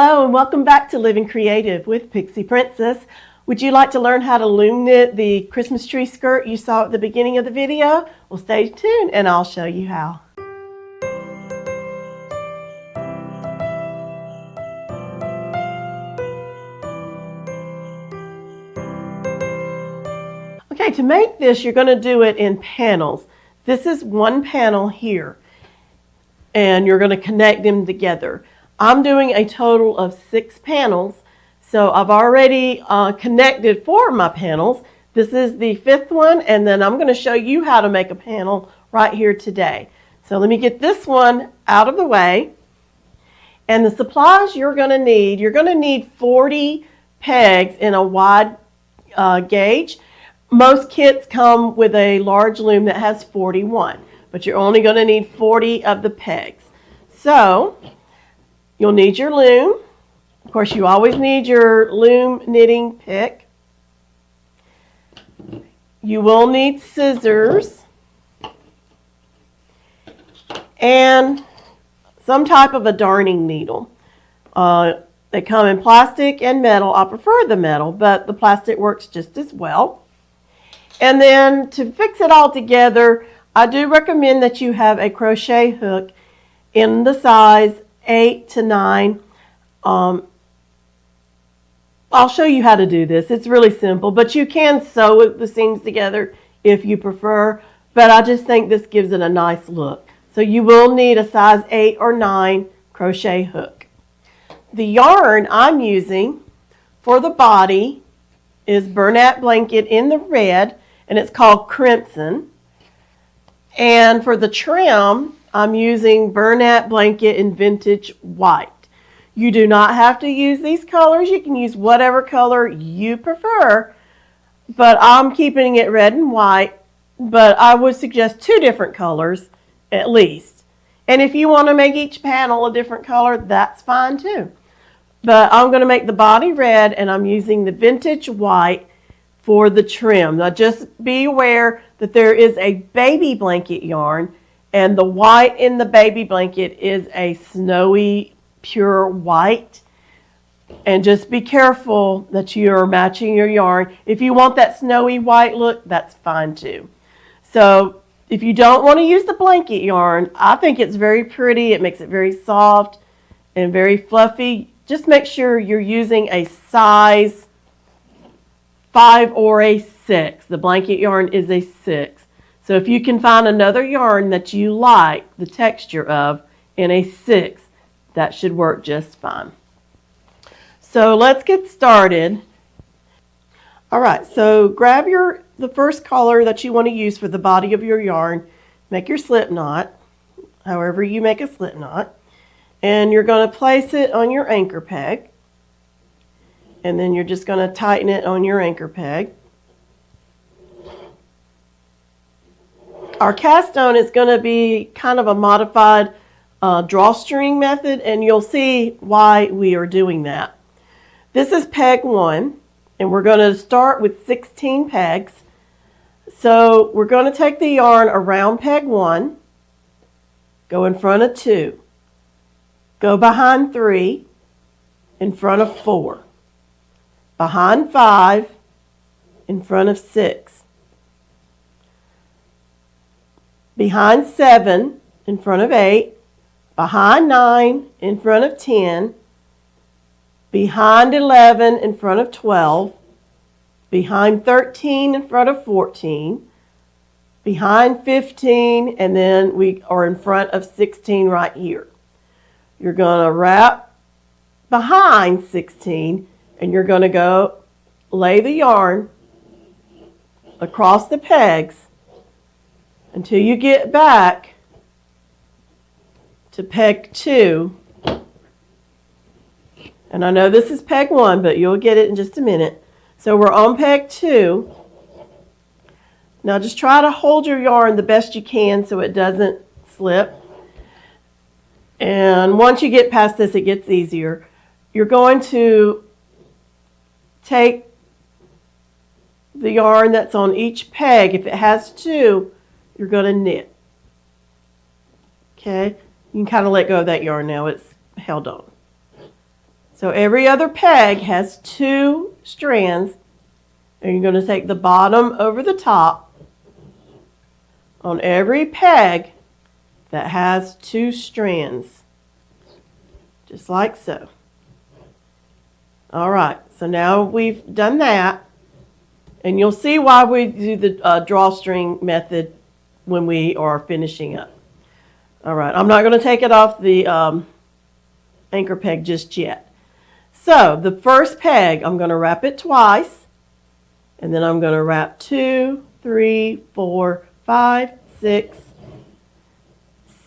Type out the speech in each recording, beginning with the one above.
Hello and welcome back to Living Creative with Pixie Princess. Would you like to learn how to loom knit the Christmas tree skirt you saw at the beginning of the video? Well, stay tuned and I'll show you how. Okay, to make this, you're going to do it in panels. This is one panel here, and you're going to connect them together. I'm doing a total of 6 panels, so I've already connected 4 of my panels. This is the 5th one, and then I'm going to show you how to make a panel right here today. So let me get this one out of the way. And the supplies you're going to need 40 pegs in a wide gauge. Most kits come with a large loom that has 41, but you're only going to need 40 of the pegs. So you'll need your loom. Of course, you always need your loom knitting pick. You will need scissors and some type of a darning needle. They come in plastic and metal. I prefer the metal, but the plastic works just as well. And then to fix it all together, I do recommend that you have a crochet hook in the size 8 to 9. I'll show you how to do this. It's really simple, but you can sew the seams together if you prefer, but I just think this gives it a nice look. So you will need a size 8 or 9 crochet hook. The yarn I'm using for the body is Bernat Blanket in the red, and it's called Crimson. And for the trim, I'm using Bernat Blanket in Vintage White. You do not have to use these colors. You can use whatever color you prefer, but I'm keeping it red and white, but I would suggest 2 different colors at least. And if you want to make each panel a different color, that's fine too. But I'm going to make the body red, and I'm using the Vintage White for the trim. Now just be aware that there is a baby blanket yarn, and the white in the baby blanket is a snowy pure white. And just be careful that you're matching your yarn. If you want that snowy white look, that's fine too. So if you don't want to use the blanket yarn, I think it's very pretty. It makes it very soft and very fluffy. Just make sure you're using a size 5 or a 6. The blanket yarn is a 6. So if you can find another yarn that you like the texture of in a 6, that should work just fine. So let's get started. All right, so grab the first color that you want to use for the body of your yarn. Make your slip knot, however you make a slip knot. And you're going to place it on your anchor peg. And then you're just going to tighten it on your anchor peg. Our cast on is going to be kind of a modified drawstring method, and you'll see why we are doing that. This is peg 1, and we're going to start with 16 pegs. So we're going to take the yarn around peg 1, go in front of 2, go behind 3, in front of 4, behind 5, in front of 6, behind 7, in front of 8, behind 9, in front of 10, behind 11, in front of 12, behind 13, in front of 14, behind 15, and then we are in front of 16 right here. You're going to wrap behind 16, and you're going to go lay the yarn across the pegs until you get back to peg 2. And I know this is peg 1, but you'll get it in just a minute. So we're on peg 2. Now just try to hold your yarn the best you can so it doesn't slip. And once you get past this, it gets easier. You're going to take the yarn that's on each peg. If it has 2, you're going to knit. Okay? You can kind of let go of that yarn now. It's held on. So every other peg has 2 strands, and you're going to take the bottom over the top on every peg that has 2 strands, just like so. All right, so now we've done that, and you'll see why we do the drawstring method when we are finishing up. All right, I'm not going to take it off the anchor peg just yet. So the first peg, I'm going to wrap it twice, and then I'm going to wrap 2, 3, 4, 5, 6,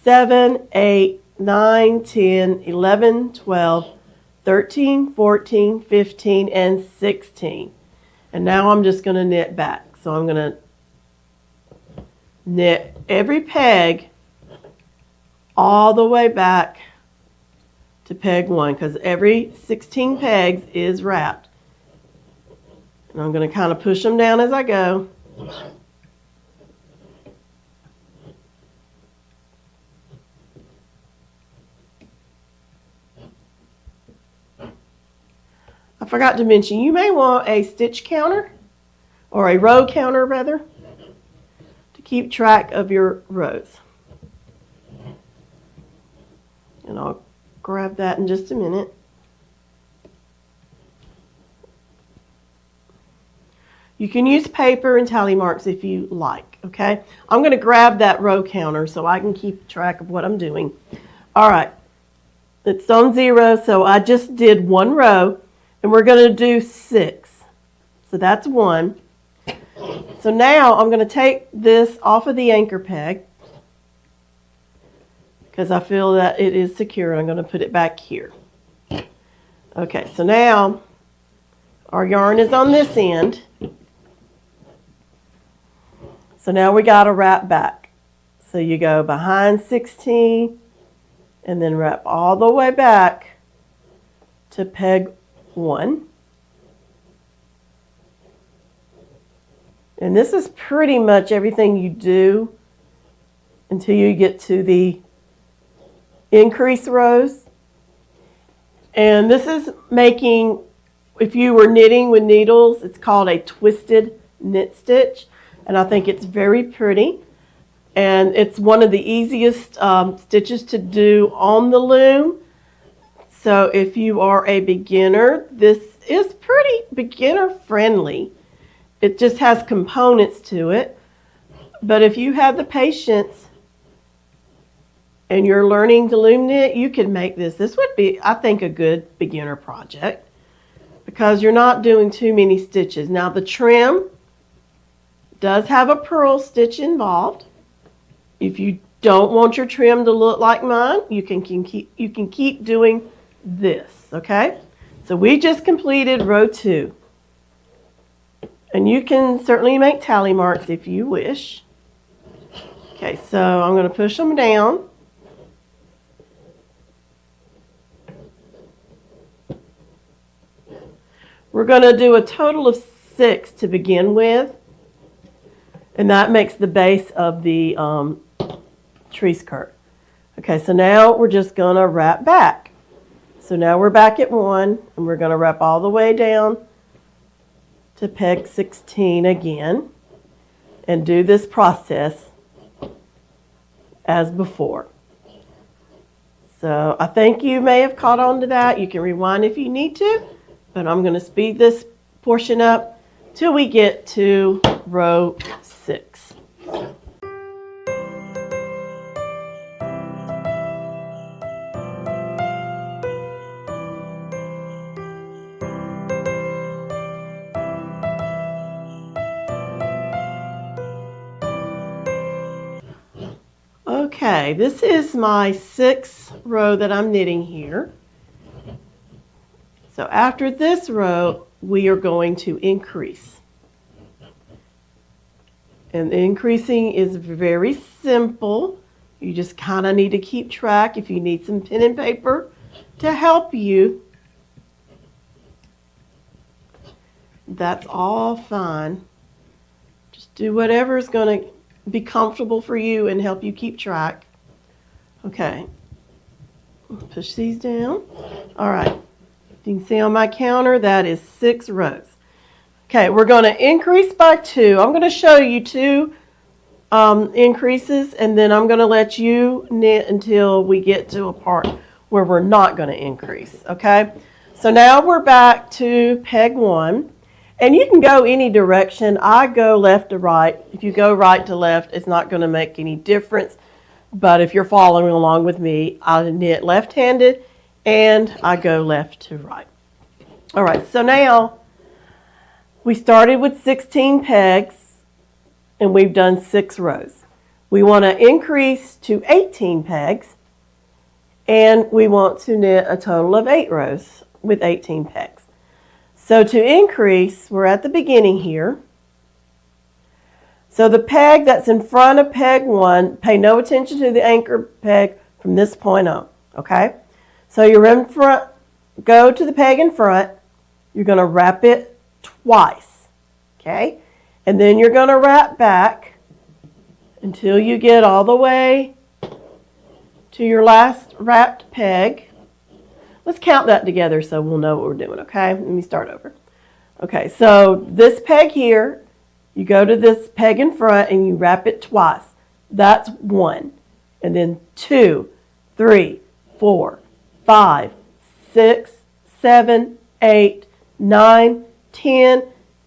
7, 8, 9, 10, 11, 12, 13, 14, 15, and 16. And now I'm just going to knit back. So I'm going to knit every peg all the way back to peg 1, because every 16 pegs is wrapped. And I'm going to kind of push them down as I go. I forgot to mention, you may want a stitch counter, or a row counter rather, to keep track of your rows. And I'll grab that in just a minute. You can use paper and tally marks if you like, okay? I'm going to grab that row counter so I can keep track of what I'm doing. All right, it's on 0, so I just did 1 row, and we're going to do 6. So that's 1. So now I'm going to take this off of the anchor peg, because I feel that it is secure. I'm going to put it back here. Okay, so now our yarn is on this end. So now we got to wrap back. So you go behind 16 and then wrap all the way back to peg 1. And this is pretty much everything you do until you get to the increase rows. And this is making, if you were knitting with needles, it's called a twisted knit stitch, and I think it's very pretty, and it's one of the easiest stitches to do on the loom. So if you are a beginner, this is pretty beginner friendly. It just has components to it, but if you have the patience and you're learning to loom knit, you can make this. This would be, I think, a good beginner project because you're not doing too many stitches. Now the trim does have a purl stitch involved. If you don't want your trim to look like mine, you can keep doing this, okay? So we just completed row 2. And you can certainly make tally marks if you wish. Okay, so I'm going to push them down. We're going to do a total of 6 to begin with, and that makes the base of the tree skirt. Okay, so now we're just going to wrap back. So now we're back at 1, and we're going to wrap all the way down to peg 16 again, and do this process as before. So I think you may have caught on to that. You can rewind if you need to, but I'm going to speed this portion up till we get to row 6. Okay, this is my 6th row that I'm knitting here. So after this row, we are going to increase. And the increasing is very simple. You just kind of need to keep track. If you need some pen and paper to help you, that's all fine. Just do whatever is going to be comfortable for you and help you keep track. Okay, push these down. All right, You can see on my counter that is 6 rows. Okay, we're going to increase by 2. I'm going to show you 2 increases, and then I'm going to let you knit until we get to a part where we're not going to increase. Okay, so now we're back to peg 1, and you can go any direction. I go left to right. If you go right to left, it's not going to make any difference, but if you're following along with me, I knit left-handed and I go left to right. All right, so now we started with 16 pegs and we've done 6 rows. We want to increase to 18 pegs and we want to knit a total of 8 rows with 18 pegs. So to increase, we're at the beginning here. So the peg that's in front of peg 1, pay no attention to the anchor peg from this point on, okay? So you're in front, go to the peg in front, you're going to wrap it twice, okay? And then you're going to wrap back until you get all the way to your last wrapped peg. Let's count that together so we'll know what we're doing, okay? Let me start over. Okay, so this peg here, you go to this peg in front and you wrap it twice. That's 1. And then 2, 3, 4, 5, 6, 7, 8, 9, 10,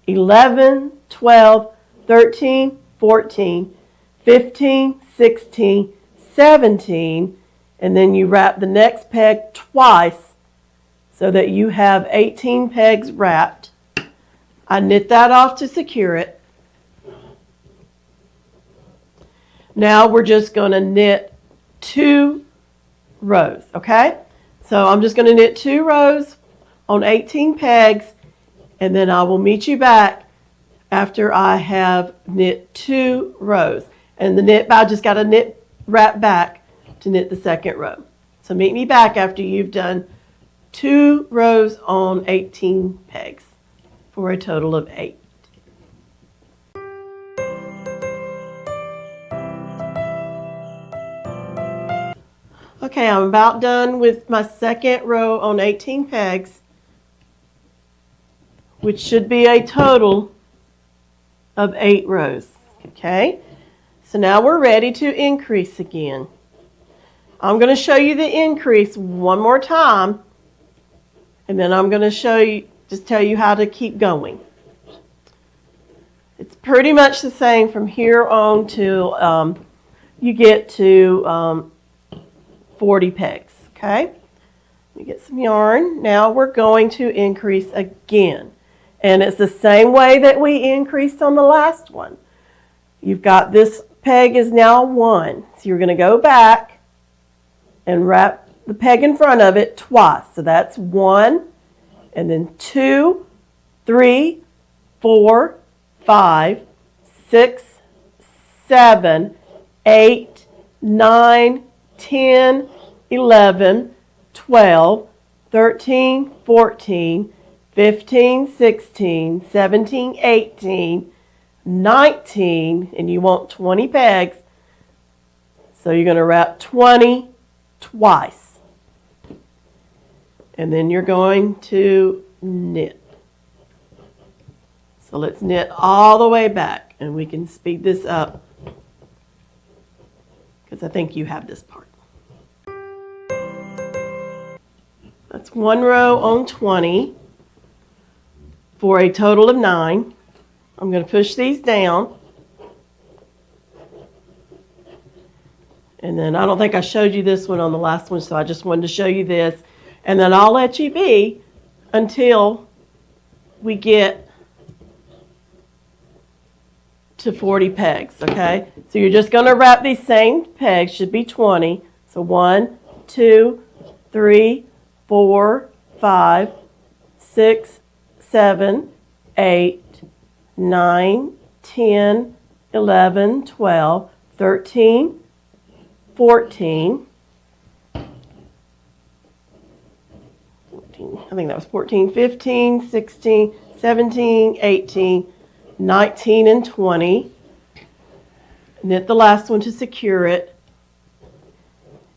11, 12, 13, 14, 15, 16, 17, and then you wrap the next peg twice so that you have 18 pegs wrapped. I knit that off to secure it. Now we're just going to knit 2 rows, okay? So I'm just going to knit 2 rows on 18 pegs, and then I will meet you back after I have knit 2 rows. And I just got to wrap back to knit the second row. So meet me back after you've done 2 rows on 18 pegs for a total of 8. Okay, I'm about done with my second row on 18 pegs, which should be a total of 8 rows. Okay, so now we're ready to increase again. I'm going to show you the increase one more time, and then I'm going to tell you how to keep going. It's pretty much the same from here on till you get to 40 pegs, okay? Let me get some yarn. Now we're going to increase again. And it's the same way that we increased on the last one. You've got this peg is now 1. So you're going to go back and wrap the peg in front of it twice. So that's 1, and then 2, 3, 4, 5, 6, 7, 8, 9, 10, 11, 12, 13, 14, 15, 16, 17, 18, 19, and you want 20 pegs. So you're going to wrap 20 twice. And then you're going to knit. So let's knit all the way back, and we can speed this up because I think you have this part. That's 1 row on 20 for a total of 9. I'm going to push these down. And then I don't think I showed you this one on the last one, so I just wanted to show you this. And then I'll let you be until we get to 40 pegs, okay? So you're just going to wrap these same pegs, should be 20. So 1, 2, 3, 4, 5, 6, 7, 8, 9, 10, 11, 12, 13, 14, I think that was 14, 15, 16, 17, 18, 19, and 20. Knit the last one to secure it.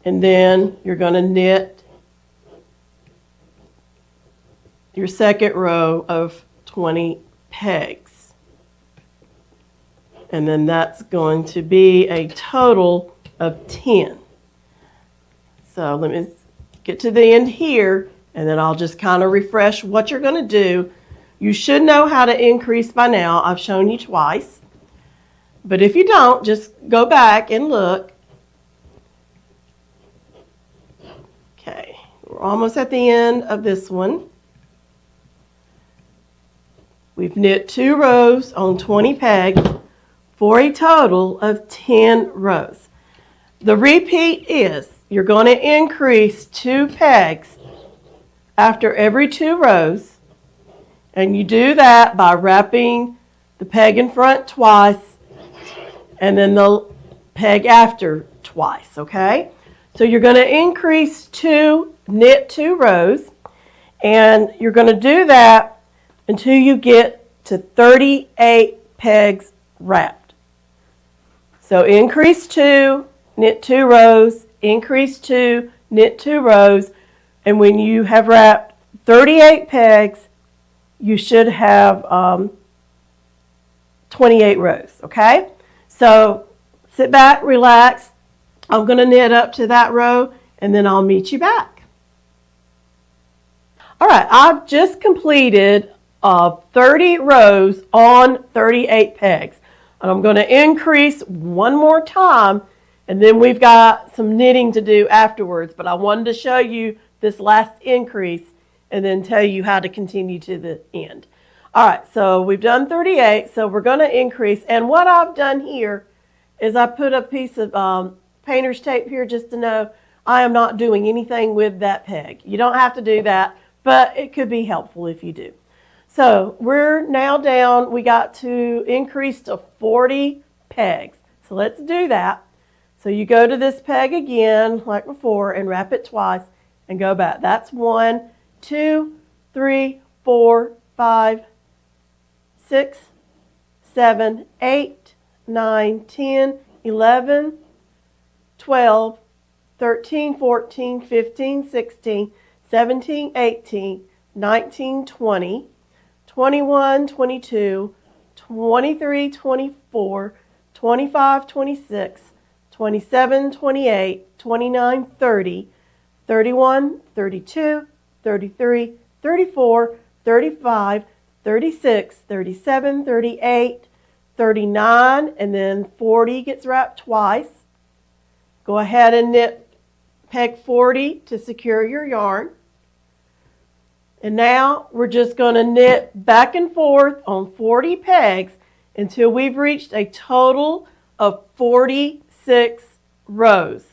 And then you're going to knit your second row of 20 pegs. And then that's going to be a total of 10. So let me get to the end here, and then I'll just kind of refresh what you're going to do. You should know how to increase by now. I've shown you twice. But if you don't, just go back and look. Okay, we're almost at the end of this one. We've knit 2 rows on 20 pegs for a total of 10 rows. The repeat is you're going to increase 2 pegs after every 2 rows, and you do that by wrapping the peg in front twice and then the peg after twice, okay? So you're going to increase 2, knit 2 rows, and you're going to do that until you get to 38 pegs wrapped. So increase 2, knit 2 rows, increase 2, knit 2 rows, and when you have wrapped 38 pegs, you should have 28 rows, okay? So sit back, relax. I'm going to knit up to that row, and then I'll meet you back. All right, I've just completed 30 rows on 38 pegs. And I'm going to increase one more time, and then we've got some knitting to do afterwards. But I wanted to show you this last increase and then tell you how to continue to the end. All right, so we've done 38, so we're going to increase. And what I've done here is I put a piece of painter's tape here just to know I am not doing anything with that peg. You don't have to do that, but it could be helpful if you do. So we're now down, we got to increase to 40 pegs. So let's do that. So you go to this peg again, like before, and wrap it twice and go back. That's 1, 2, 3, 4, 5, 6, 7, 8, 9, 10, 11, 12, 13, 14, 15, 16, 17, 18, 19, 20, 21, 22, 23, 24, 25, 26, 27, 28, 29, 30, 31, 32, 33, 34, 35, 36, 37, 38, 39, and then 40 gets wrapped twice. Go ahead and knit peg 40 to secure your yarn. And now we're just going to knit back and forth on 40 pegs until we've reached a total of 46 rows.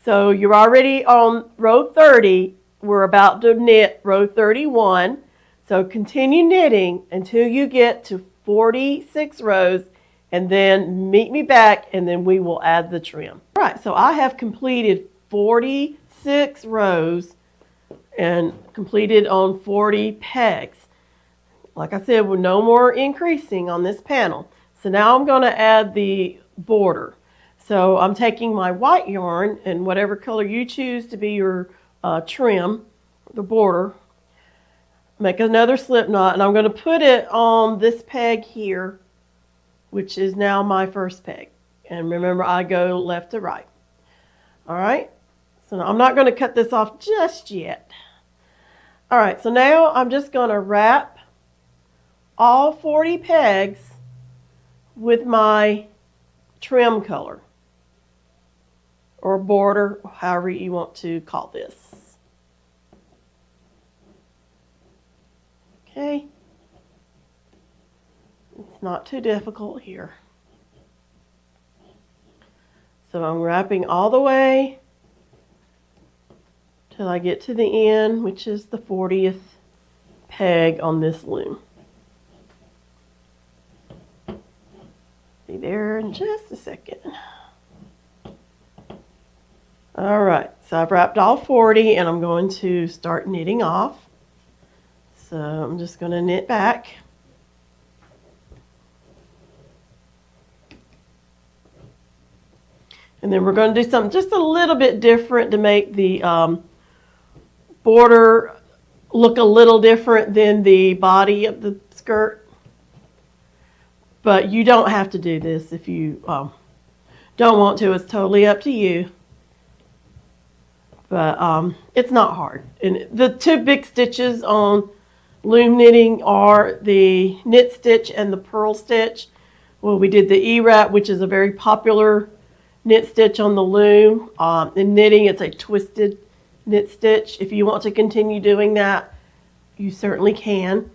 So you're already on row 30. We're about to knit row 31. So continue knitting until you get to 46 rows, and then meet me back, and then we will add the trim. All right, so I have completed 46 rows and completed on 40 pegs. Like I said, with no more increasing on this panel. So now I'm going to add the border. So I'm taking my white yarn, and whatever color you choose to be your trim, the border, make another slip knot, and I'm going to put it on this peg here, which is now my first peg. And remember, I go left to right. All right, so now I'm not going to cut this off just yet. All right, so now I'm just going to wrap all 40 pegs with my trim color or border, however you want to call this. Okay, it's not too difficult here. So I'm wrapping all the way till I get to the end, which is the 40th peg on this loom. Be there in just a second. All right, so I've wrapped all 40, and I'm going to start knitting off. So I'm just going to knit back. And then we're going to do something just a little bit different to make the border look a little different than the body of the skirt. But you don't have to do this if you don't want to. It's totally up to you. But it's not hard. And the two big stitches on loom knitting are the knit stitch and the purl stitch. Well, we did the E-wrap, which is a very popular knit stitch on the loom. In knitting, it's a twisted knit stitch. If you want to continue doing that, you certainly can.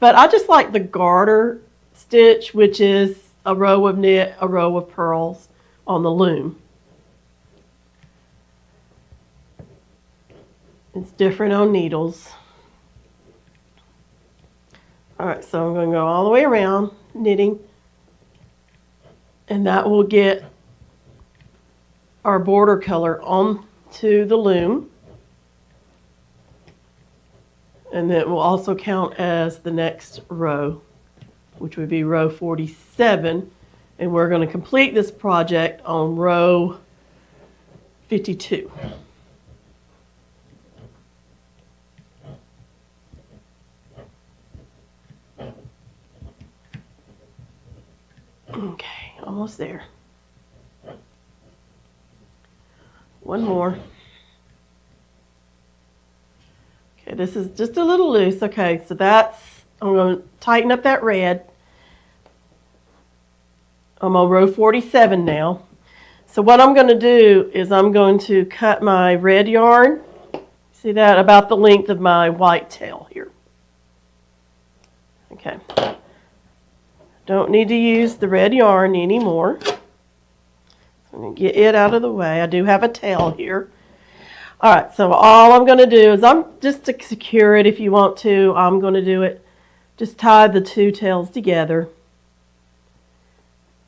But I just like the garter stitch, which is a row of knit, a row of purls on the loom. It's different on needles. All right, so I'm going to go all the way around knitting, and that will get our border color onto the loom. And then it will also count as the next row, which would be row 47. And we're going to complete this project on row 52. Okay, almost there. One more. Okay, this is just a little loose. Okay, so I'm going to tighten up that red. I'm on row 47 now. So what I'm going to do is I'm going to cut my red yarn. See that? About the length of my white tail here. Okay. Don't need to use the red yarn anymore. I'm going to get it out of the way. I do have a tail here. All right, so all I'm going to do is just to secure it, if you want to, I'm going to do it, just tie the two tails together.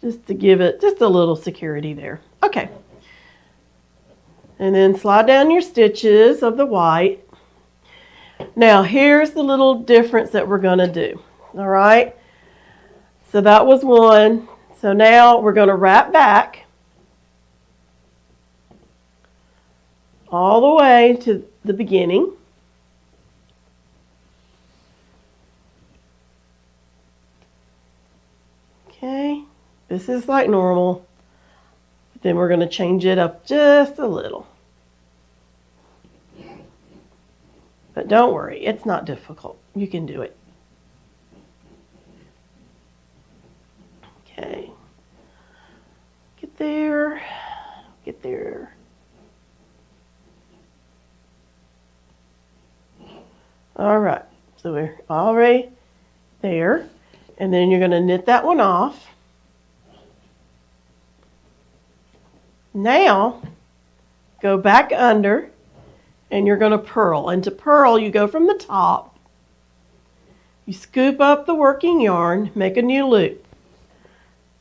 Just to give it just a little security there. Okay. And then slide down your stitches of the white. Now, here's the little difference that we're going to do. All right. So that was one. So now we're going to wrap back all the way to the beginning. Okay, this is like normal. Then we're going to change it up just a little. But don't worry, it's not difficult. You can do it. Okay. Get there. Get there. All right, so we're already there. And then you're going to knit that one off. Now, go back under, and you're going to purl. And to purl, you go from the top. You scoop up the working yarn, make a new loop.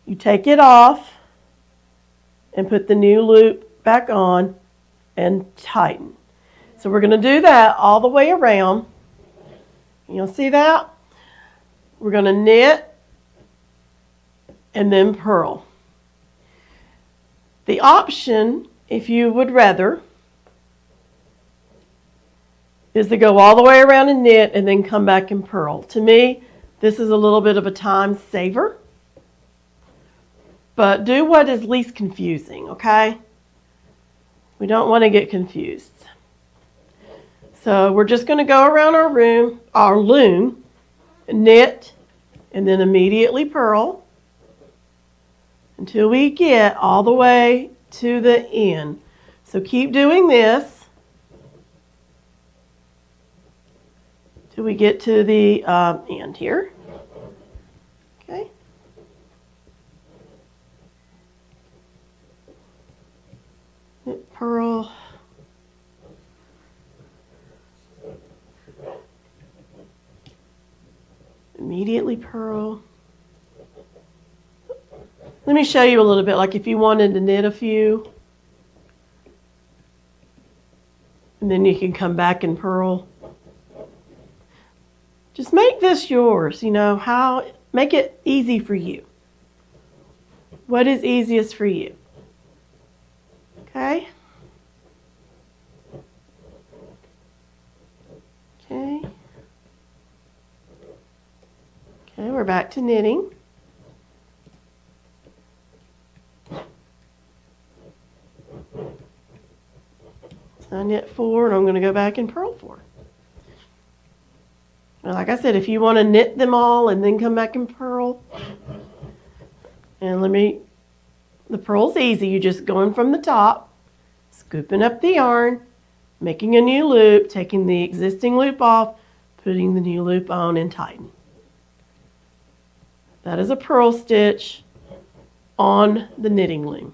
You take it off and put the new loop back on and tighten. So we're going to do that all the way around. You'll see that? We're going to knit and then purl. The option, if you would rather, is to go all the way around and knit and then come back and purl. To me, this is a little bit of a time saver. But do what is least confusing, okay? We don't want to get confused. So we're just going to go around our loom, knit, and then immediately purl until we get all the way to the end. So keep doing this till we get to the end here. Okay. Knit, purl. Immediately purl. Let me show you a little bit, like if you wanted to knit a few, and then you can come back and purl. Just make this yours, make it easy for you. What is easiest for you? Okay? Okay. Okay, we're back to knitting. So I knit 4 and I'm going to go back and purl 4. Now, like I said, if you want to knit them all and then come back and purl, and the purl's easy. You're just going from the top, scooping up the yarn, making a new loop, taking the existing loop off, putting the new loop on and tighten. That is a purl stitch on the knitting loom.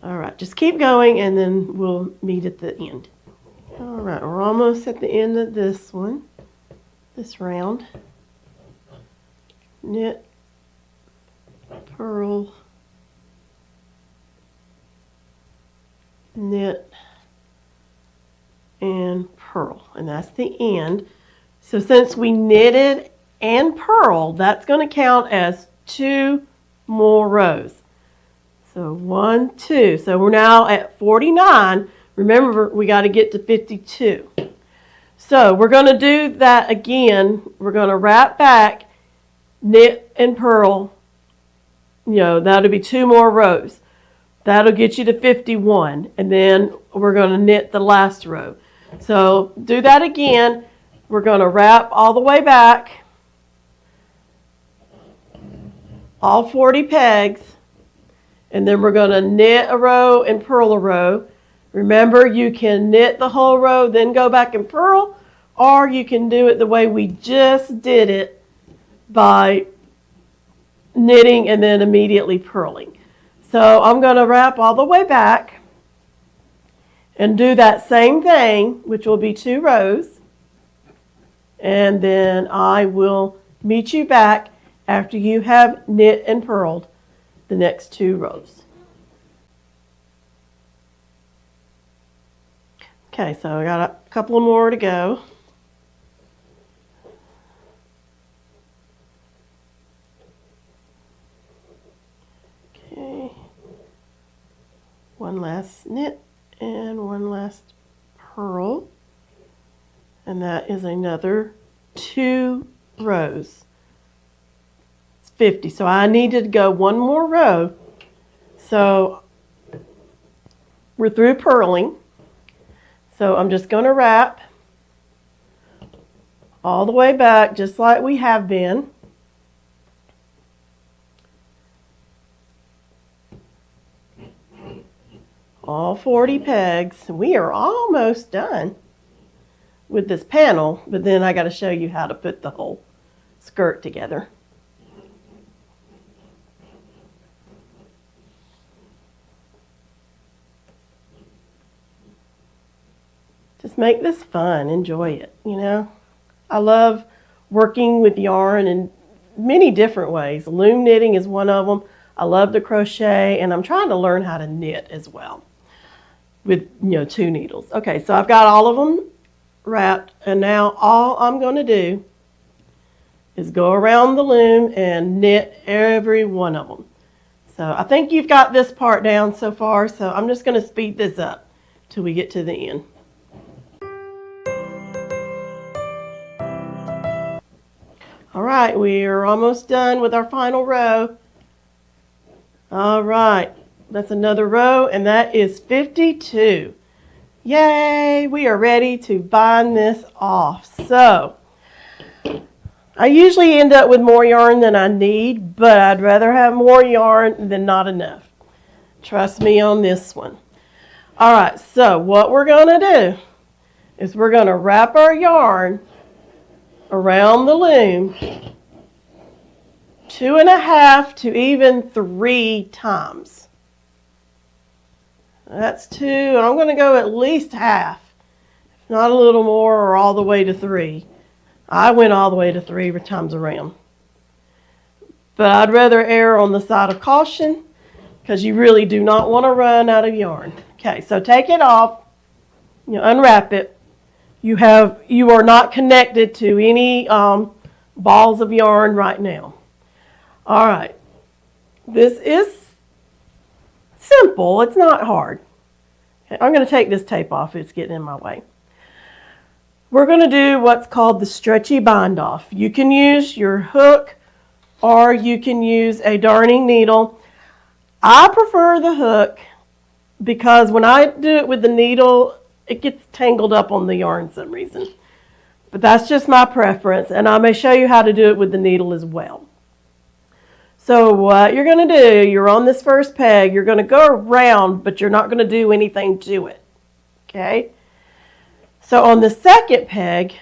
All right, just keep going and then we'll meet at the end. All right, we're almost at the end of this one, this round. Knit, purl, knit, and purl, and that's the end. So since we knitted and purled, that's going to count as 2 more rows. So 1, 2. So we're now at 49. Remember, we got to get to 52. So we're going to do that again. We're going to wrap back, knit and purl. You know, that'll be 2 more rows. That'll get you to 51. And then we're going to knit the last row. So do that again. We're going to wrap all the way back, all 40 pegs, and then we're going to knit a row and purl a row. Remember, you can knit the whole row, then go back and purl, or you can do it the way we just did it by knitting and then immediately purling. So I'm going to wrap all the way back and do that same thing, which will be 2 rows. And then I will meet you back after you have knit and purled the next 2 rows. Okay, so I got a couple more to go. Okay, one last knit and one last purl. And that is another 2 rows. It's 50. So I needed to go 1 more row. So we're through purling. So I'm just going to wrap all the way back just like we have been. All 40 pegs. We are almost done with this panel, but then I got to show you how to put the whole skirt together. Just make this fun, enjoy it, you know. I love working with yarn in many different ways. Loom knitting is one of them. I love to crochet, and I'm trying to learn how to knit as well with, 2 needles. Okay, so I've got all of them wrapped, and now all I'm going to do is go around the loom and knit every one of them. So I think you've got this part down so far, so I'm just going to speed this up till we get to the end. All right, we are almost done with our final row. All right, that's another row, and that is 52. Yay, we are ready to bind this off. So, I usually end up with more yarn than I need, but I'd rather have more yarn than not enough. Trust me on this one. All right, so what we're going to do is we're going to wrap our yarn around the loom 2.5 to even 3 times. That's 2, and I'm going to go at least half, if not a little more, or all the way to 3. I went all the way to 3 times around. But I'd rather err on the side of caution because you really do not want to run out of yarn. Okay, so take it off, unwrap it. You are not connected to any balls of yarn right now. All right, this is simple. It's not hard. Okay, I'm going to take this tape off. It's getting in my way. we're going to do what's called the stretchy bind off. You can use your hook or you can use a darning needle. I prefer the hook because when I do it with the needle, it gets tangled up on the yarn for some reason. But that's just my preference, and I may show you how to do it with the needle as well. So what you're going to do, you're on this first peg, you're going to go around, but you're not going to do anything to it. Okay? So on the second peg,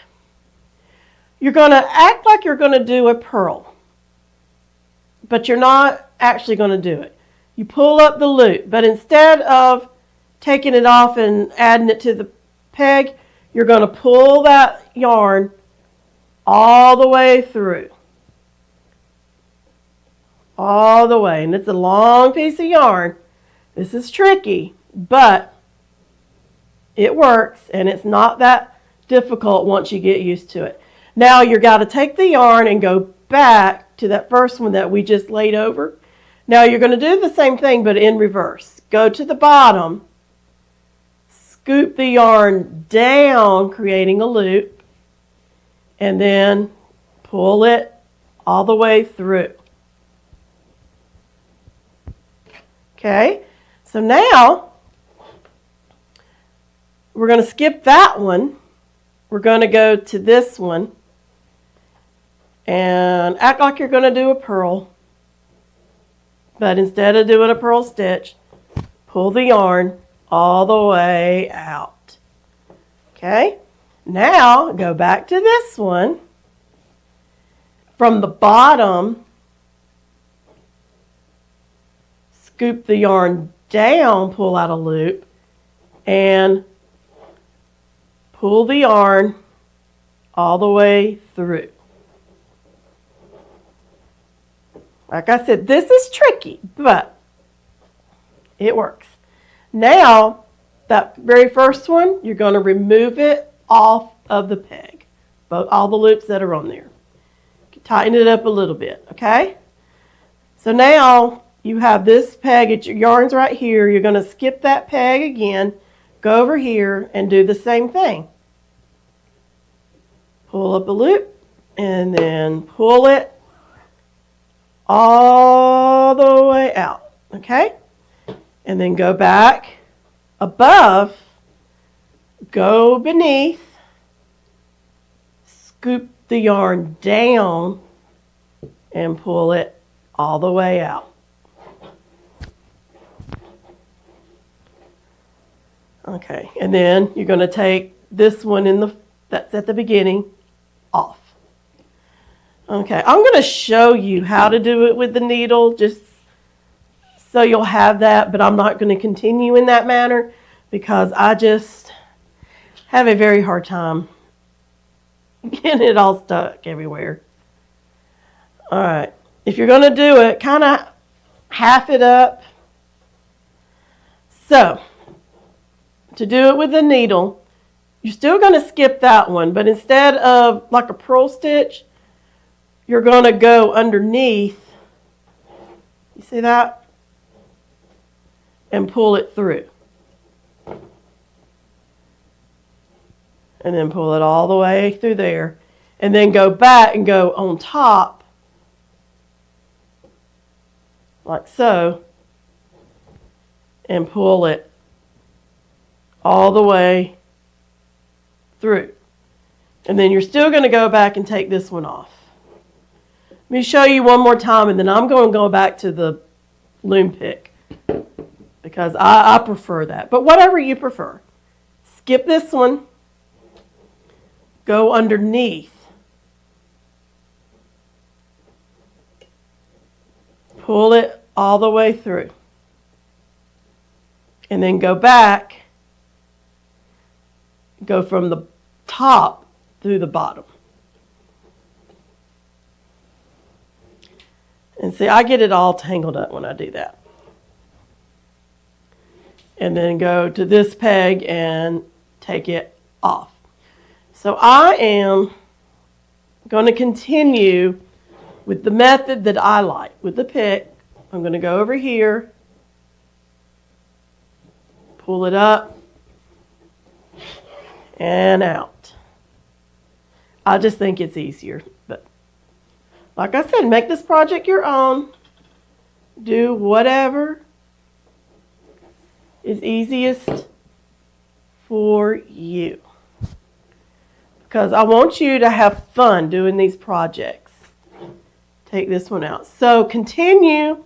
you're going to act like you're going to do a purl, but you're not actually going to do it. You pull up the loop, but instead of taking it off and adding it to the peg, you're going to pull that yarn all the way through. All the way. And it's a long piece of yarn. This is tricky, but it works, and it's not that difficult once you get used to it. Now you've got to take the yarn and go back to that first one that we just laid over. Now you're going to do the same thing, but in reverse. Go to the bottom, scoop the yarn down, creating a loop, and then pull it all the way through. Okay, so now we're going to skip that one. We're going to go to this one and act like you're going to do a purl. But instead of doing a purl stitch, pull the yarn all the way out. Okay, now go back to this one. From the bottom, scoop the yarn down, pull out a loop, and pull the yarn all the way through. Like I said, this is tricky, but it works. Now, that very first one, you're going to remove it off of the peg, all the loops that are on there. Tighten it up a little bit, okay? So now you have this peg, your yarn's right here. You're going to skip that peg again, go over here and do the same thing. Pull up a loop and then pull it all the way out, okay? And then go back above, go beneath, scoop the yarn down and pull it all the way out. Okay, and then you're going to take this one that's at the beginning off. Okay, I'm going to show you how to do it with the needle just so you'll have that, but I'm not going to continue in that manner because I just have a very hard time getting it all stuck everywhere. All right, if you're going to do it, kind of half it up. So, to do it with the needle, you're still going to skip that one, but instead of like a purl stitch, you're going to go underneath, you see that? And pull it through. And then pull it all the way through there. And then go back and go on top, like so, and pull it all the way through. And then you're still going to go back and take this one off. Let me show you one more time, and then I'm going to go back to the loom pick because I prefer that. But whatever you prefer. Skip this one. Go underneath. Pull it all the way through. And then go back. Go from the top through the bottom. And see, I get it all tangled up when I do that. And then go to this peg and take it off. So I am going to continue with the method that I like. With the pick, I'm going to go over here, pull it up, and out. I just think it's easier. But like I said, make this project your own. Do whatever is easiest for you. Because I want you to have fun doing these projects. Take this one out. So continue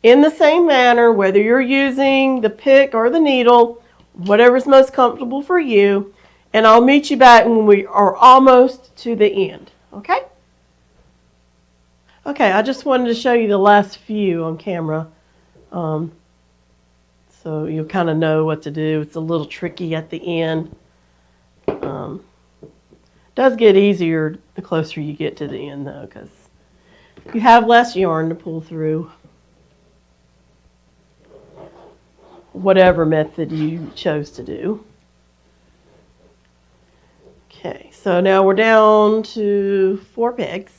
in the same manner, whether you're using the pick or the needle, whatever's most comfortable for you. And I'll meet you back when we are almost to the end. Okay? Okay, I just wanted to show you the last few on camera. So you'll kind of know what to do. It's a little tricky at the end. Does get easier the closer you get to the end though, because you have less yarn to pull through. Whatever method you chose to do. Okay, so now we're down to 4 pegs.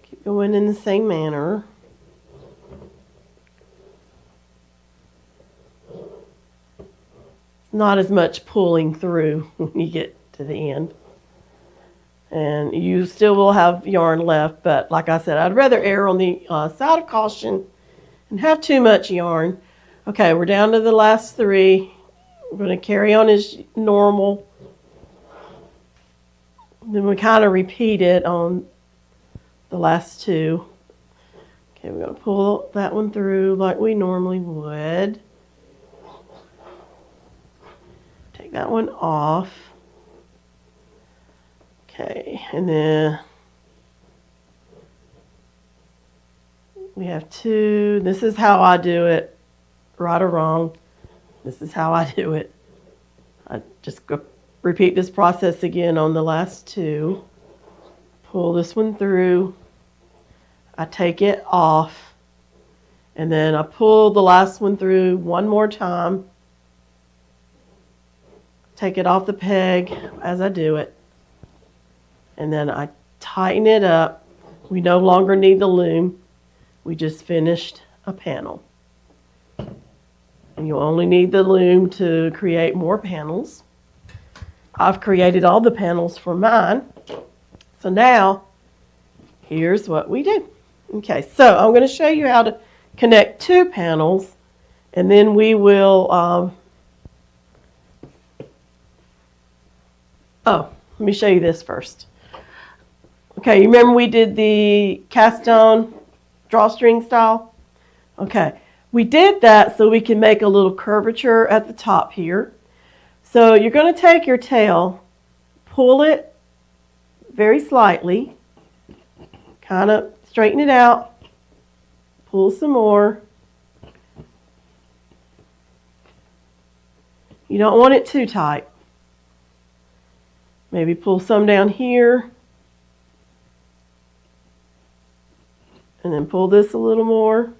Keep going in the same manner. Not as much pulling through when you get to the end. And you still will have yarn left, but like I said, I'd rather err on the side of caution and have too much yarn. Okay, we're down to the last 3. We're going to carry on as normal. Then we kind of repeat it on the last 2. Okay, we're going to pull that one through like we normally would. Take that one off. Okay, and then we have 2. This is how I do it, right or wrong. This is how I do it. I just go repeat this process again on the last 2. Pull this one through. I take it off. And then I pull the last one through one more time. Take it off the peg as I do it. And then I tighten it up. We no longer need the loom. We just finished a panel. And you'll only need the loom to create more panels. I've created all the panels for mine. So now, here's what we do. Okay, so I'm going to show you how to connect 2 panels. And then we will... let me show you this first. Okay, you remember we did the cast on drawstring style? Okay, we did that so we can make a little curvature at the top here. So you're going to take your tail, pull it very slightly, kind of straighten it out, pull some more. You don't want it too tight. Maybe pull some down here. And then pull this a little more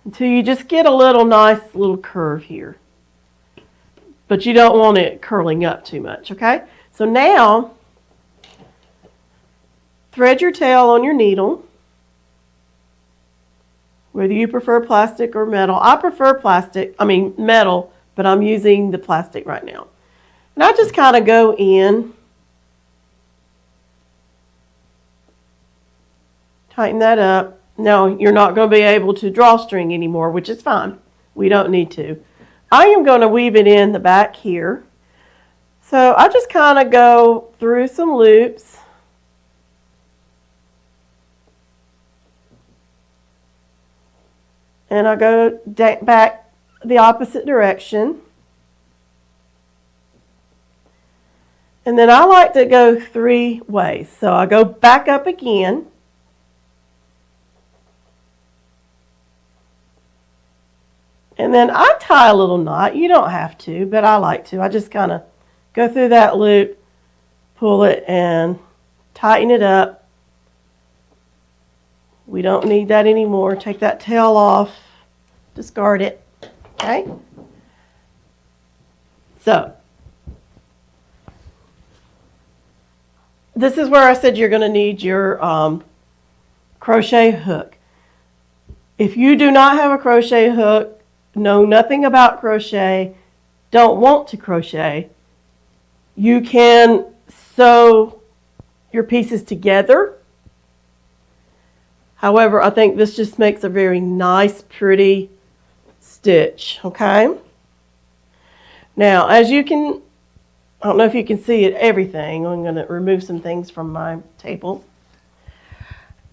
until you just get a little nice little curve here. But you don't want it curling up too much, okay? So now, thread your tail on your needle, whether you prefer plastic or metal. I prefer metal, but I'm using the plastic right now. And I just kind of go in, tighten that up. Now, you're not going to be able to drawstring anymore, which is fine. We don't need to. I am going to weave it in the back here. So I just kind of go through some loops. And I go back the opposite direction. And then I like to go 3 ways. So I go back up again. And then I tie a little knot. You don't have to, but I like to. I just kind of go through that loop, pull it, and tighten it up. We don't need that anymore. Take that tail off, discard it. Okay? So, this is where I said you're going to need your crochet hook. If you do not have a crochet hook, know nothing about crochet, don't want to crochet, you can sew your pieces together. However, I think this just makes a very nice, pretty stitch, okay? Now, as you can, I don't know if you can see it, everything. I'm going to remove some things from my table.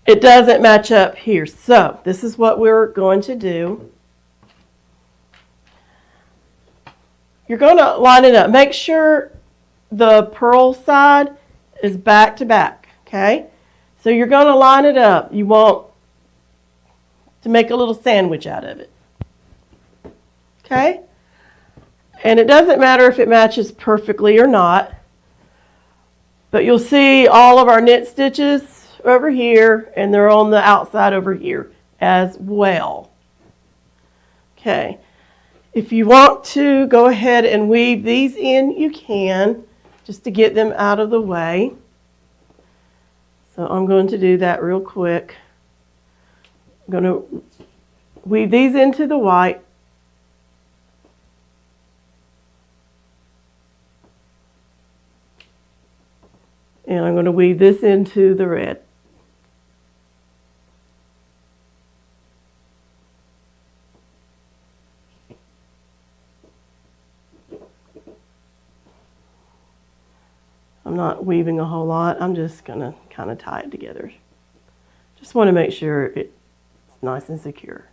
It doesn't match up here. So, this is what we're going to do. You're going to line it up. Make sure the purl side is back to back, okay? So you're going to line it up. You want to make a little sandwich out of it, okay? And it doesn't matter if it matches perfectly or not, but you'll see all of our knit stitches over here, and they're on the outside over here as well. Okay. If you want to go ahead and weave these in, you can, just to get them out of the way. So I'm going to do that real quick. I'm going to weave these into the white. And I'm going to weave this into the red. I'm not weaving a whole lot. I'm just going to kind of tie it together. Just want to make sure it's nice and secure.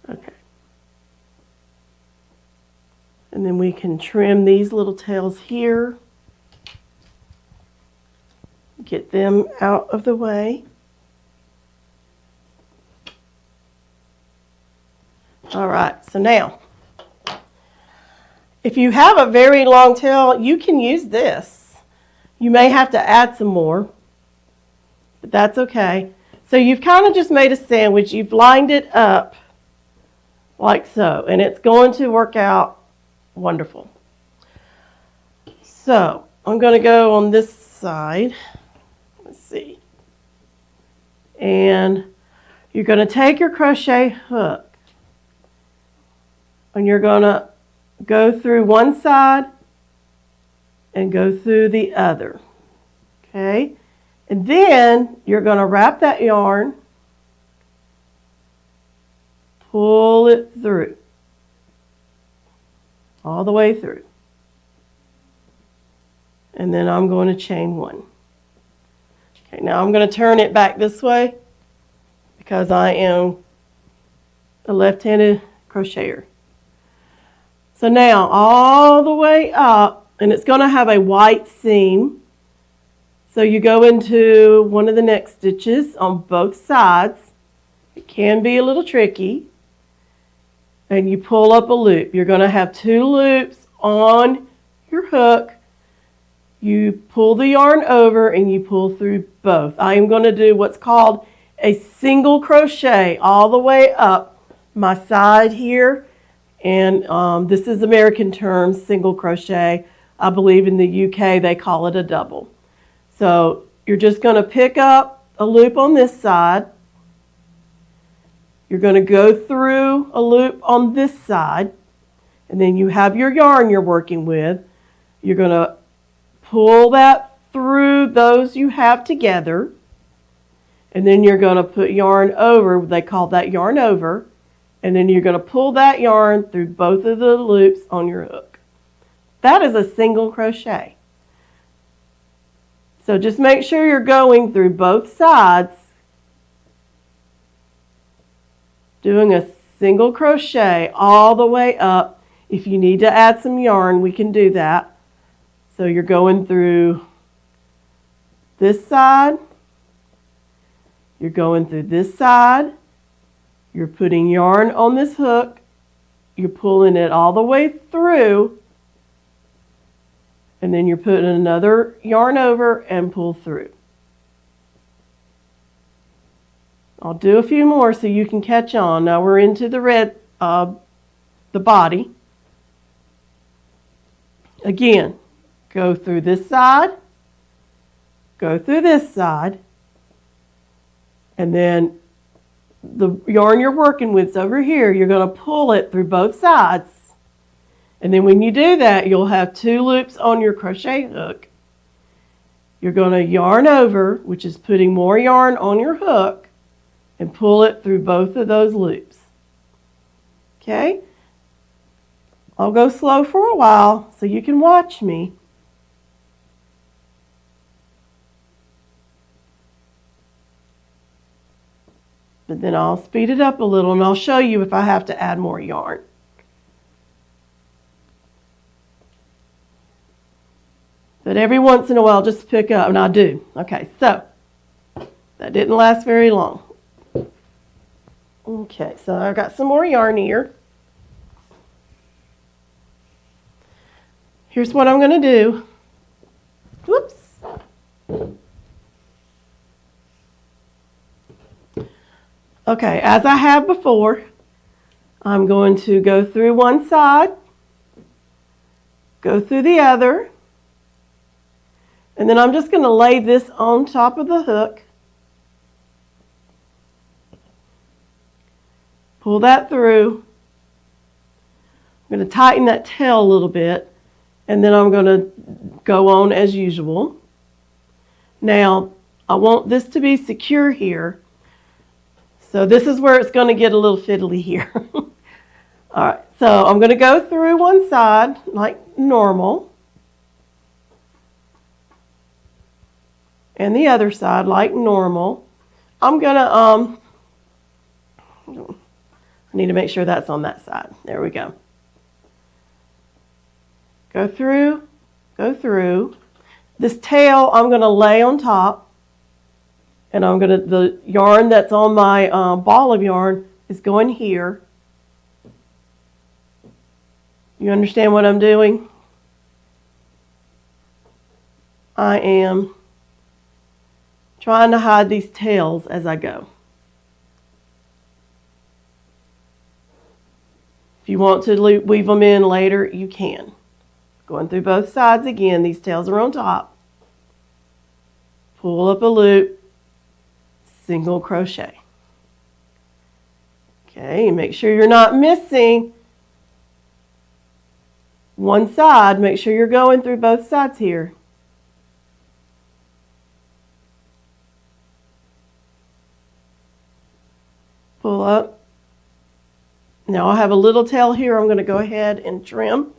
Okay. And then we can trim these little tails here. Get them out of the way. All right, so now, if you have a very long tail, you can use this. You may have to add some more, but that's okay. So you've kind of just made a sandwich. You've lined it up like so, and it's going to work out wonderful. So I'm going to go on this side. Let's see. And you're going to take your crochet hook, and you're going to go through one side and go through the other. Okay? And then you're going to wrap that yarn, pull it through, all the way through. And then I'm going to chain one. Okay, now I'm going to turn it back this way because I am a left-handed crocheter. So now all the way up, and it's going to have a white seam. So you go into one of the next stitches on both sides. It can be a little tricky. And you pull up a loop. You're going to have 2 loops on your hook. You pull the yarn over and you pull through both. I am going to do what's called a single crochet all the way up my side here. And this is American term, single crochet. I believe in the UK they call it a double. So you're just going to pick up a loop on this side. You're going to go through a loop on this side. And then you have your yarn you're working with. You're going to pull that through those you have together. And then you're going to put yarn over. They call that yarn over. And then you're going to pull that yarn through both of the loops on your hook. That is a single crochet. So just make sure you're going through both sides, doing a single crochet all the way up. If you need to add some yarn, we can do that. So you're going through this side, you're going through this side, you're putting yarn on this hook, you're pulling it all the way through, and then you're putting another yarn over and pull through. I'll do a few more so you can catch on. Now we're into the red, the body. Again, go through this side, go through this side, and then the yarn you're working with is over here, you're going to pull it through both sides. And then when you do that, you'll have 2 loops on your crochet hook. You're going to yarn over, which is putting more yarn on your hook, and pull it through both of those loops. Okay? I'll go slow for a while so you can watch me. But then I'll speed it up a little and I'll show you if I have to add more yarn. But every once in a while, just pick up, and I do. Okay, so that didn't last very long. Okay, so I've got some more yarn here. Here's what I'm going to do. Whoops. Okay, as I have before, I'm going to go through one side, go through the other, and then I'm just going to lay this on top of the hook. Pull that through. I'm going to tighten that tail a little bit, and then I'm going to go on as usual. Now, I want this to be secure here, so this is where it's going to get a little fiddly here. All right, so I'm going to go through one side like normal, and the other side like normal. I'm going to, I need to make sure that's on that side. There we go. Go through, go through. This tail I'm going to lay on top, and I'm going to, the yarn that's on my ball of yarn is going here. You understand what I'm doing? I am trying to hide these tails as I go. If you want to weave them in later, you can. Going through both sides again, these tails are on top. Pull up a loop, single crochet. Okay, and make sure you're not missing one side. Make sure you're going through both sides here. Pull up. Now I have a little tail here I'm going to go ahead and trim.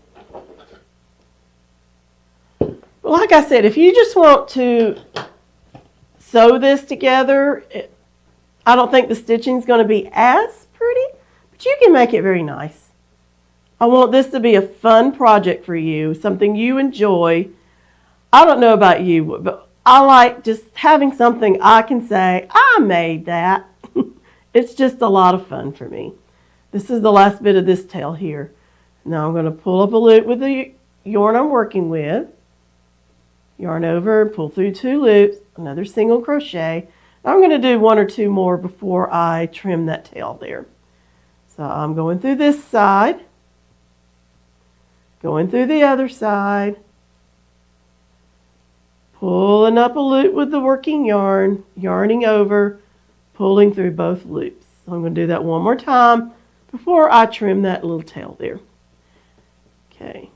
But like I said, if you just want to sew this together, I don't think the stitching is going to be as pretty, but you can make it very nice. I want this to be a fun project for you, something you enjoy. I don't know about you, but I like just having something I can say, I made that. It's just a lot of fun for me. This is the last bit of this tail here. Now I'm going to pull up a loop with the yarn I'm working with. Yarn over, pull through 2 loops, another single crochet. I'm going to do 1 or 2 more before I trim that tail there. So I'm going through this side, going through the other side, pulling up a loop with the working yarn, yarning over, pulling through both loops. So I'm going to do that one more time before I trim that little tail there. Okay.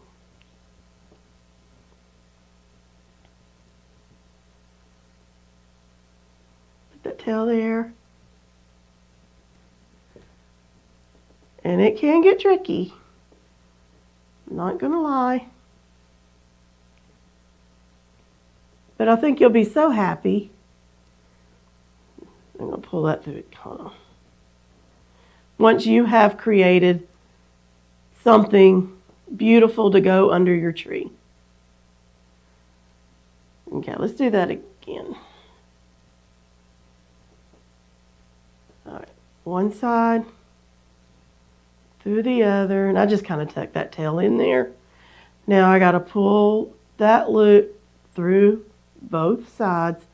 That tail there, and it can get tricky, I'm not gonna lie, but I think you'll be so happy. I'm gonna pull that through. Hold on. Once you have created something beautiful to go under your tree. Okay, let's do that again. All right, one side, through the other, and I just kind of tuck that tail in there. Now I got to pull that loop through both sides.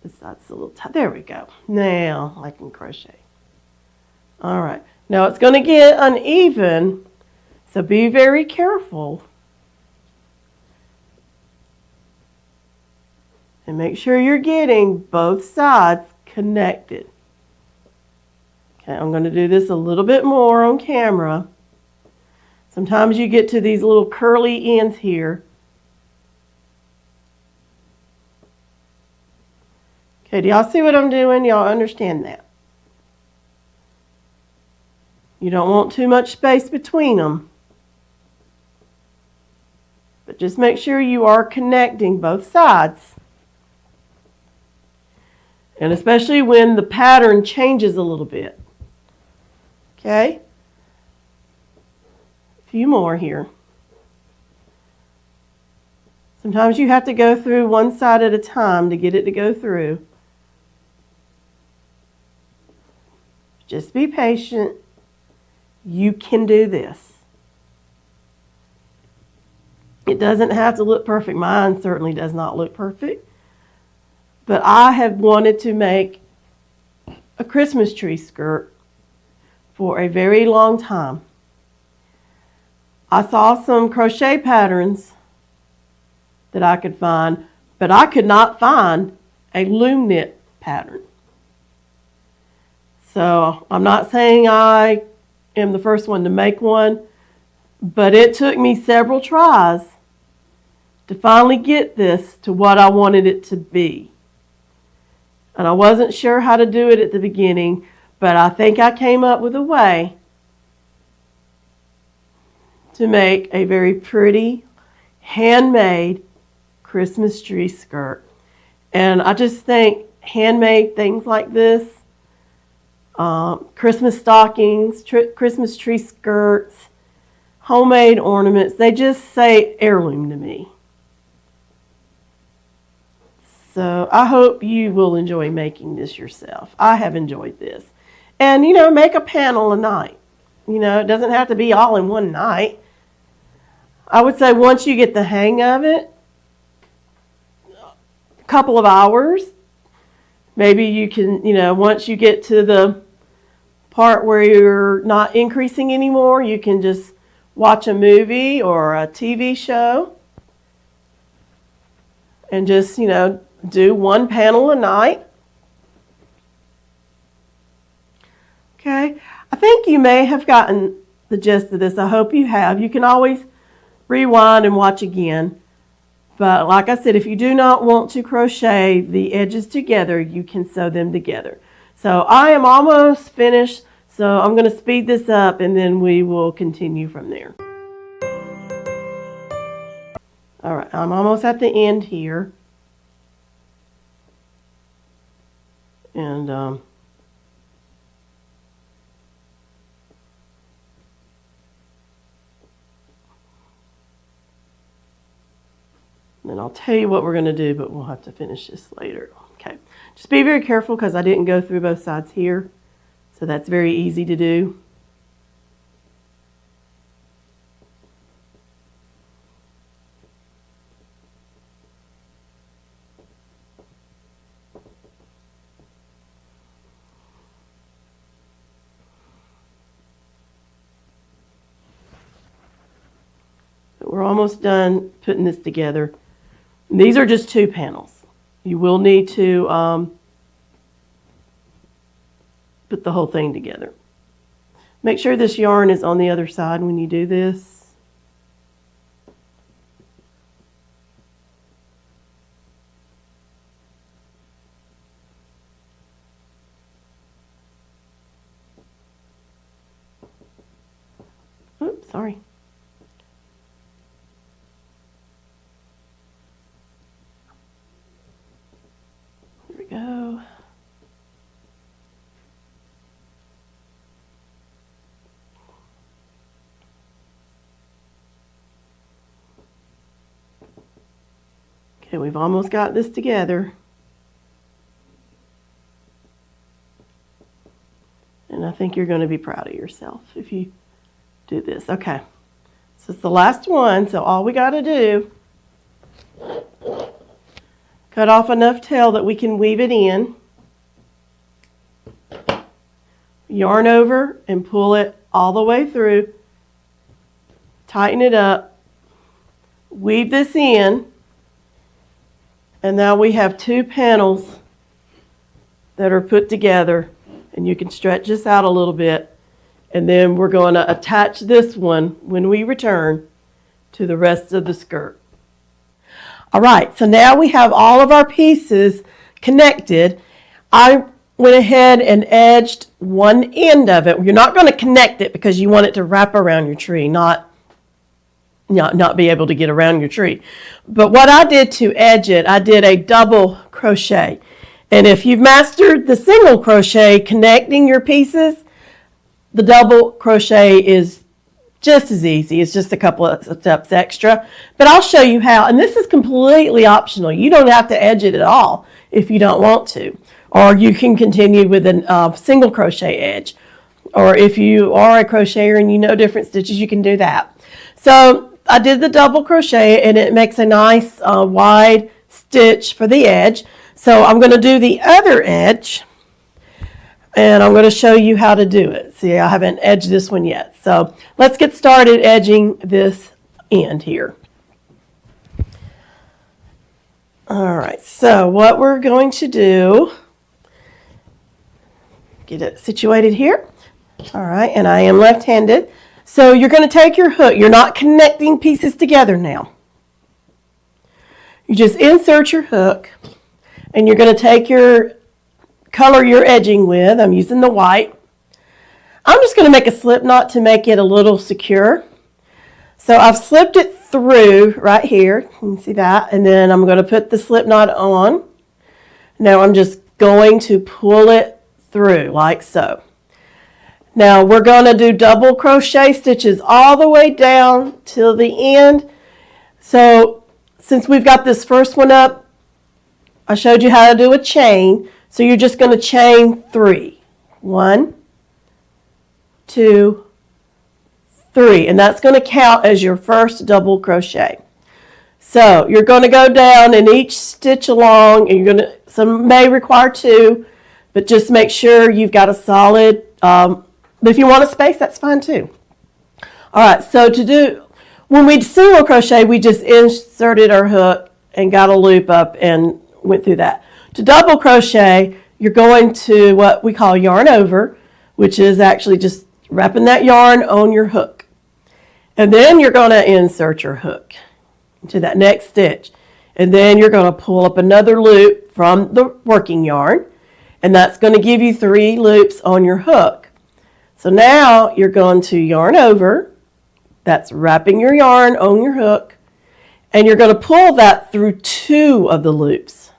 This side's a little tight. There we go. Now I can crochet. All right, now it's going to get uneven, so be very careful. And make sure you're getting both sides connected. Okay, I'm going to do this a little bit more on camera. Sometimes you get to these little curly ends here. Okay, do y'all see what I'm doing? Y'all understand that? You don't want too much space between them. But just make sure you are connecting both sides. And especially when the pattern changes a little bit. Okay? A few more here. Sometimes you have to go through one side at a time to get it to go through. Just be patient. You can do this. It doesn't have to look perfect. Mine certainly does not look perfect. But I have wanted to make a Christmas tree skirt for a very long time. I saw some crochet patterns that I could find, but I could not find a Loomknit pattern. So I'm not saying I am the first one to make one, but it took me several tries to finally get this to what I wanted it to be. And I wasn't sure how to do it at the beginning, but I think I came up with a way to make a very pretty, handmade Christmas tree skirt. And I just think handmade things like this, Christmas stockings, Christmas tree skirts, homemade ornaments, they just say heirloom to me. So I hope you will enjoy making this yourself. I have enjoyed this. And, make a panel a night. It doesn't have to be all in one night. I would say once you get the hang of it, a couple of hours, maybe you can, once you get to the part where you're not increasing anymore, you can just watch a movie or a TV show and just, do one panel a night. Okay, I think you may have gotten the gist of this. I hope you have. You can always rewind and watch again. But like I said, if you do not want to crochet the edges together, you can sew them together. So I am almost finished. So I'm going to speed this up and then we will continue from there. All right, I'm almost at the end here. And then I'll tell you what we're going to do, but we'll have to finish this later. Okay, just be very careful because I didn't go through both sides here. So that's very easy to do. We're almost done putting this together. These are just 2 panels. You will need to put the whole thing together. Make sure this yarn is on the other side when you do this. Oops, sorry. Here we go. Okay, we've almost got this together. And I think you're going to be proud of yourself if you do this. Okay, so it's the last one, so all we got to do, cut off enough tail that we can weave it in, yarn over and pull it all the way through, tighten it up, weave this in, and now we have 2 panels that are put together And you can stretch this out a little bit. And then we're going to attach this one when we return to the rest of the skirt. All right, so now we have all of our pieces connected. I went ahead and edged one end of it. You're not going to connect it because you want it to wrap around your tree, not be able to get around your tree. But what I did to edge it, I did a double crochet. And if you've mastered the single crochet connecting your pieces, the double crochet is just as easy. It's just a couple of steps extra. But I'll show you how. And this is completely optional. You don't have to edge it at all if you don't want to. Or you can continue with a single crochet edge. Or if you are a crocheter and you know different stitches, you can do that. So I did the double crochet and it makes a nice wide stitch for the edge. So I'm going to do the other edge. And I'm going to show you how to do it. See, I haven't edged this one yet. So let's get started edging this end here. All right, so what we're going to do, get it situated here. All right, and I am left-handed. So you're going to take your hook. You're not connecting pieces together now. You just insert your hook, and you're going to take your color you're edging with. I'm using the white. I'm just going to make a slip knot to make it a little secure. So I've slipped it through right here. You can see that. And then I'm going to put the slip knot on. Now I'm just going to pull it through like so. Now we're going to do double crochet stitches all the way down till the end. So since we've got this first one up, I showed you how to do a chain. So you're just going to chain 3. 1, 2, 3. And that's going to count as your first double crochet. So you're going to go down in each stitch along. And you're going to, some may require 2, but just make sure you've got a solid, but if you want a space, that's fine too. All right, so to do, when we single crochet, we just inserted our hook and got a loop up and went through that. To double crochet, you're going to what we call yarn over, which is actually just wrapping that yarn on your hook. And then you're going to insert your hook into that next stitch. And then you're going to pull up another loop from the working yarn. And that's going to give you 3 loops on your hook. So now you're going to yarn over. That's wrapping your yarn on your hook. And you're going to pull that through 2 of the loops.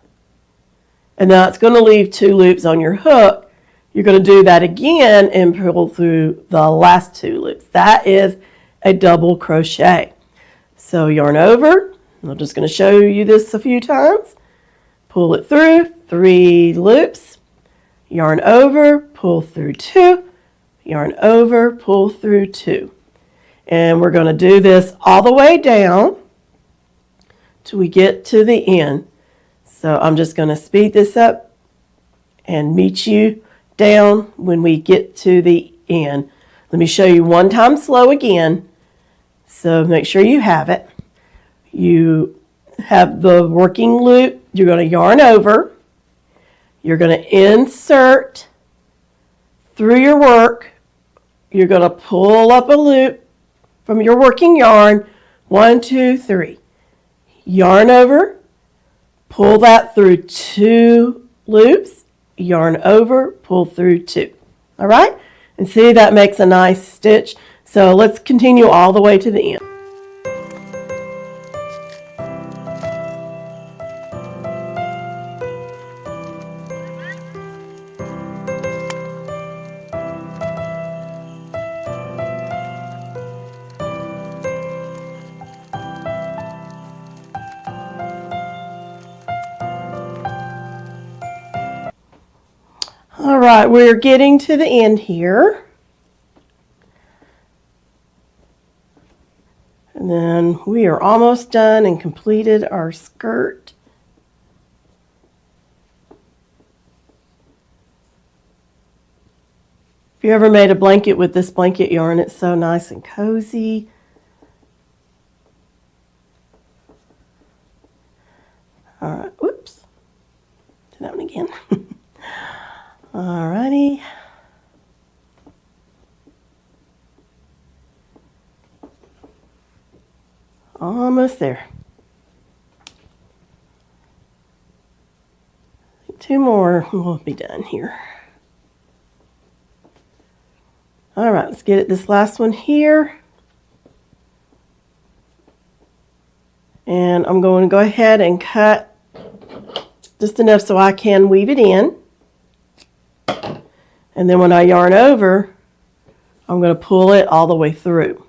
And now it's going to leave 2 loops on your hook. You're going to do that again and pull through the last 2 loops. That is a double crochet. So yarn over. I'm just going to show you this a few times. Pull it through, 3 loops. Yarn over, pull through 2. Yarn over, pull through 2. And we're going to do this all the way down till we get to the end. So I'm just going to speed this up and meet you down when we get to the end. Let me show you one time slow again. So make sure you have it. You have the working loop. You're going to yarn over. You're going to insert through your work. You're going to pull up a loop from your working yarn. 1, 2, 3. Yarn over. Pull that through 2 loops, yarn over, pull through 2. All right? And see, that makes a nice stitch. So let's continue all the way to the end. All right, we're getting to the end here. And then we are almost done and completed our skirt. If you ever made a blanket with this blanket yarn, it's so nice and cozy. All right, whoops, do that one again. Alrighty. Almost there. 2 more, we'll be done here. All right, let's get it this last one here. And I'm going to go ahead and cut just enough so I can weave it in. And then when I yarn over, I'm going to pull it all the way through.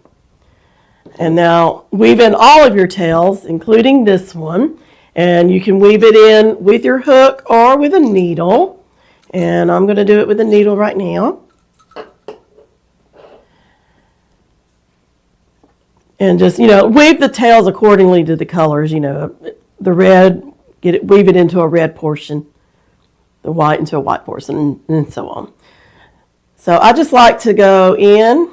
And now weave in all of your tails, including this one. And you can weave it in with your hook or with a needle. And I'm going to do it with a needle right now. And just, weave the tails accordingly to the colors, the red, weave it into a red portion, the white into a white portion, and so on. So I just like to go in,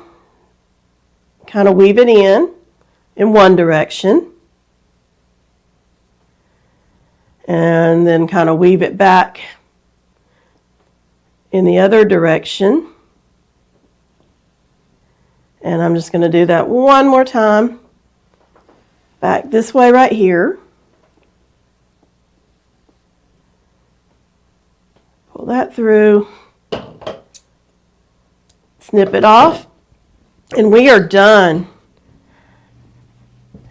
kind of weave it in one direction. And then kind of weave it back in the other direction. And I'm just going to do that one more time. Back this way right here. Pull that through. Snip it off. And we are done.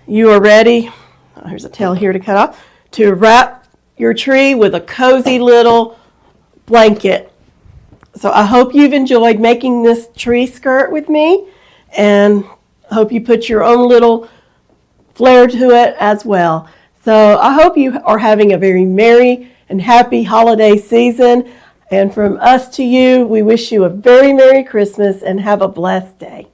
You are ready. Oh, here's a tail here to cut off. To wrap your tree with a cozy little blanket. So I hope you've enjoyed making this tree skirt with me, and I hope you put your own little flair to it as well. So I hope you are having a very merry and happy holiday season. And from us to you, we wish you a very Merry Christmas and have a blessed day.